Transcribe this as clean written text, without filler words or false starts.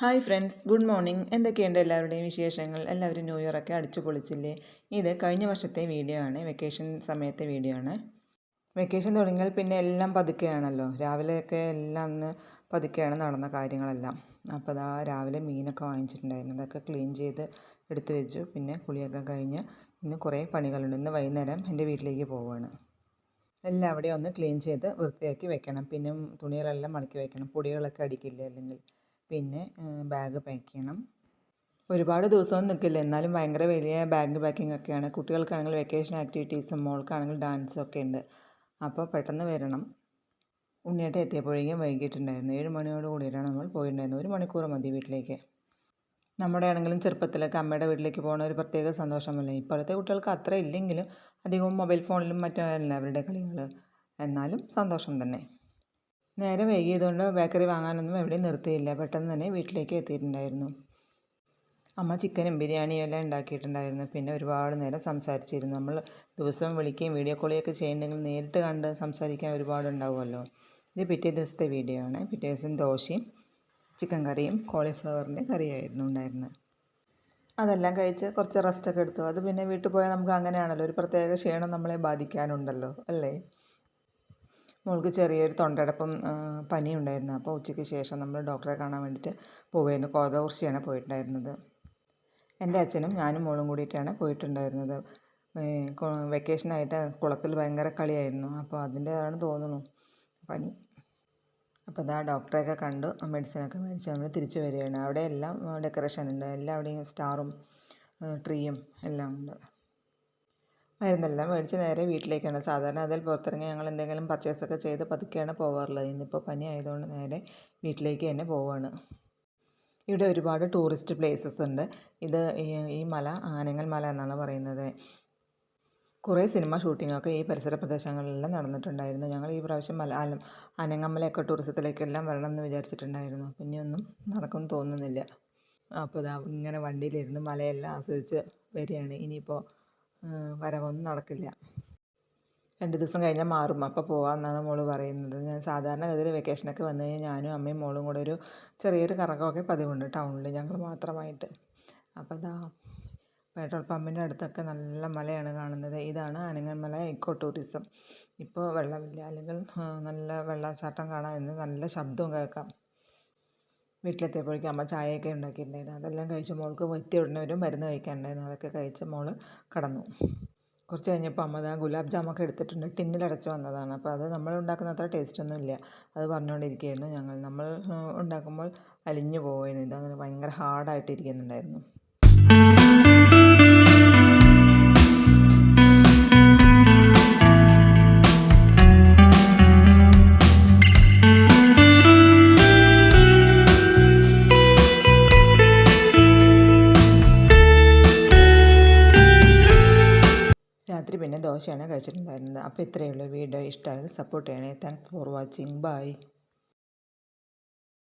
Hi friends, good morning. എന്തൊക്കെയുണ്ട് എല്ലാവരുടെയും വിശേഷങ്ങൾ? എല്ലാവരും ന്യൂ ഇയറൊക്കെ അടിച്ചു പൊളിച്ചില്ലേ? ഇത് കഴിഞ്ഞ വർഷത്തെ വീഡിയോ ആണ്, വെക്കേഷൻ സമയത്തെ വീഡിയോ ആണ്. വെക്കേഷൻ തുടങ്ങിയാൽ പിന്നെ എല്ലാം പതുക്കെയാണല്ലോ. രാവിലെയൊക്കെ എല്ലാം ഒന്ന് പതുക്കെയാണ് നടന്ന കാര്യങ്ങളെല്ലാം. അപ്പോൾ അതാ രാവിലെ മീനൊക്കെ വാങ്ങിച്ചിട്ടുണ്ടായിരുന്നു, അതൊക്കെ ക്ലീൻ ചെയ്ത് എടുത്തു വെച്ചു. പിന്നെ കുളിയൊക്കെ കഴിഞ്ഞ് ഇന്ന് കുറേ പണികളുണ്ട്. ഇന്ന് വൈകുന്നേരം എൻ്റെ വീട്ടിലേക്ക് പോവുകയാണ്. എല്ലാം അവിടെ ഒന്ന് ക്ലീൻ ചെയ്ത് വൃത്തിയാക്കി വെക്കണം. പിന്നെ തുണികളെല്ലാം മടക്കി വെക്കണം, പൊടികളൊക്കെ അടിക്കില്ല അല്ലെങ്കിൽ. പിന്നെ ബാഗ് പാക്ക് ചെയ്യണം. ഒരുപാട് ദിവസമൊന്നും നിൽക്കില്ല, എന്നാലും ഭയങ്കര വലിയ ബാഗ് പാക്കിംഗ് ഒക്കെയാണ്. കുട്ടികൾക്കാണെങ്കിൽ വെക്കേഷൻ ആക്ടിവിറ്റീസും മോൾക്കാണെങ്കിൽ ഡാൻസും ഒക്കെ ഉണ്ട്. അപ്പോൾ പെട്ടെന്ന് വരണം. ഉണ്ണിയേട്ടൻ എത്തിയപ്പോഴേക്കും വൈകിട്ടുണ്ടായിരുന്നു. 7 മണിയോട് കൂടിയിട്ടാണ് നമ്മൾ പോയിട്ടുണ്ടായിരുന്നത്. 1 മണിക്കൂർ മതി വീട്ടിലേക്ക്. നമ്മുടെ ആണെങ്കിലും ചെറുപ്പത്തിലൊക്കെ അമ്മയുടെ വീട്ടിലേക്ക് പോകുന്ന ഒരു പ്രത്യേക സന്തോഷമല്ലേ. ഇപ്പോഴത്തെ കുട്ടികൾക്ക് അത്ര ഇല്ലെങ്കിലും അധികവും മൊബൈൽ ഫോണിലും മറ്റുമല്ല അവരുടെ കളികൾ. എന്നാലും സന്തോഷം തന്നെ. നേരെ വൈകിയതുകൊണ്ട് ബേക്കറി വാങ്ങാനൊന്നും എവിടെയും നിർത്തിയില്ല. പെട്ടെന്ന് തന്നെ വീട്ടിലേക്ക് എത്തിയിട്ടുണ്ടായിരുന്നു. അമ്മ ചിക്കനും ബിരിയാണിയും എല്ലാം ഉണ്ടാക്കിയിട്ടുണ്ടായിരുന്നു. പിന്നെ ഒരുപാട് നേരം സംസാരിച്ചിരുന്നു. നമ്മൾ ദിവസവും വിളിക്കുകയും വീഡിയോ കോളുകയൊക്കെ ചെയ്യുന്നുണ്ടെങ്കിൽ നേരിട്ട് കണ്ട് സംസാരിക്കാൻ ഒരുപാടുണ്ടാവുമല്ലോ. ഇത് പിറ്റേ ദിവസത്തെ വീഡിയോ ആണ്. പിറ്റേ ദിവസം ദോശയും ചിക്കൻ കറിയും കോളിഫ്ലവറിൻ്റെ കറിയായിരുന്നു ഉണ്ടായിരുന്നത്. അതെല്ലാം കഴിച്ച് കുറച്ച് റെസ്റ്റൊക്കെ എടുത്തു. അത് പിന്നെ വീട്ടിൽ പോയാൽ നമുക്ക് അങ്ങനെയാണല്ലോ, ഒരു പ്രത്യേക ക്ഷീണം നമ്മളെ ബാധിക്കാനുണ്ടല്ലോ അല്ലേ. മോൾക്ക് ചെറിയൊരു തൊണ്ടയടപ്പും പനിയും ഉണ്ടായിരുന്നു. അപ്പോൾ ഉച്ചയ്ക്ക് ശേഷം നമ്മൾ ഡോക്ടറെ കാണാൻ വേണ്ടിയിട്ട് പോവുകയായിരുന്നു. കോതകുറിശ്ശിയാണ് പോയിട്ടുണ്ടായിരുന്നത്. എൻ്റെ അച്ഛനും ഞാനും മോളും കൂടിയിട്ടാണ് പോയിട്ടുണ്ടായിരുന്നത്. വെക്കേഷനായിട്ട് കുളത്തിൽ ഭയങ്കര കളിയായിരുന്നു. അപ്പോൾ അതിൻ്റേതാണ് തോന്നുന്നു പനി. അപ്പോൾ ഇതാ ഡോക്ടറെയൊക്കെ കണ്ടു മെഡിസിനൊക്കെ മേടിച്ച് നമ്മൾ തിരിച്ചു വരികയാണ്. അവിടെ എല്ലാം ഡെക്കറേഷൻ ഉണ്ട്, എല്ലാവിടെയും സ്റ്റാറും ട്രീയും എല്ലാം ഉണ്ട്. മരുന്നെല്ലാം മേടിച്ച് നേരെ വീട്ടിലേക്കാണ്. സാധാരണ അതിൽ പുറത്തിറങ്ങി ഞങ്ങൾ എന്തെങ്കിലും പർച്ചേസൊക്കെ ചെയ്ത് പതുക്കെയാണ് പോകാറുള്ളത്. ഇന്നിപ്പോൾ പനി ആയതുകൊണ്ട് നേരെ വീട്ടിലേക്ക് തന്നെ പോവുകയാണ്. ഇവിടെ ഒരുപാട് ടൂറിസ്റ്റ് പ്ലേസസ് ഉണ്ട്. ഇത് ഈ മല ആനങ്ങൽ മല എന്നാണ് പറയുന്നത്. കുറേ സിനിമ ഷൂട്ടിങ്ങൊക്കെ ഈ പരിസര പ്രദേശങ്ങളിലെല്ലാം നടന്നിട്ടുണ്ടായിരുന്നു. ഞങ്ങൾ ഈ പ്രാവശ്യം ആനങ്ങമലയൊക്കെ ടൂറിസത്തിലേക്കെല്ലാം വരണം എന്ന് വിചാരിച്ചിട്ടുണ്ടായിരുന്നു. പിന്നെയൊന്നും നടക്കുമെന്ന് തോന്നുന്നില്ല. അപ്പോൾ ഇതാ ഇങ്ങനെ വണ്ടിയിലിരുന്ന് മലയെല്ലാം ആസ്വദിച്ച് വരികയാണ്. ഇനിയിപ്പോൾ വരവൊന്നും നടക്കില്ല. 2 ദിവസം കഴിഞ്ഞാൽ മാറും, അപ്പോൾ പോകാമെന്നാണ് മോള് പറയുന്നത്. ഞാൻ സാധാരണഗതിയിൽ വെക്കേഷനൊക്കെ വന്നു കഴിഞ്ഞാൽ ഞാനും അമ്മയും മോളും കൂടെ ഒരു ചെറിയൊരു കറക്കമൊക്കെ പതിവുണ്ട് ടൗണിൽ ഞങ്ങൾ മാത്രമായിട്ട്. അപ്പോൾ ഇതാ പെട്രോൾ പമ്പിൻ്റെ അടുത്തൊക്കെ നല്ല മലയാണ് കാണുന്നത്. ഇതാണ് ആനങ്ങമല ഇക്കോ ടൂറിസം. ഇപ്പോൾ വെള്ളമില്ല, അല്ലെങ്കിൽ നല്ല വെള്ളച്ചാട്ടം കാണാൻ ഇന്ന് നല്ല ശബ്ദവും കേൾക്കാം. വീട്ടിലെത്തിയപ്പോഴേക്കും അമ്മ ചായയൊക്കെ ഉണ്ടാക്കിയിട്ടുണ്ടായിരുന്നു. അതെല്ലാം കഴിച്ച് മോൾക്ക് എത്തിയ ഉടനെ ഒരു മരുന്ന് കഴിക്കാനുണ്ടായിരുന്നു. അതൊക്കെ കഴിച്ച് മോൾ കടന്നു. കുറച്ച് കഴിഞ്ഞപ്പോൾ അമ്മ ദാ ഗുലാബ് ജാമൊക്കെ എടുത്തിട്ടുണ്ട്. ടിന്നിലടച്ച് വന്നതാണ്. അപ്പോൾ അത് നമ്മൾ ഉണ്ടാക്കുന്ന അത്ര ടേസ്റ്റൊന്നും ഇല്ല. അത് പറഞ്ഞുകൊണ്ടിരിക്കുകയായിരുന്നു ഞങ്ങൾ. നമ്മൾ ഉണ്ടാക്കുമ്പോൾ അലിഞ്ഞു പോവുകയാണ്. ഇതങ്ങനെ ഭയങ്കര ഹാർഡായിട്ടിരിക്കുന്നുണ്ടായിരുന്നു. രാത്രി പിന്നെ ദോശയാണ് കഴിച്ചിട്ടുണ്ടായിരുന്നത്. അപ്പോൾ ഇത്രയേ ഉള്ളൂ. വീഡിയോ ഇഷ്ടമായാൽ സപ്പോർട്ട് ചെയ്യണേ. Thanks for watching. ബൈ.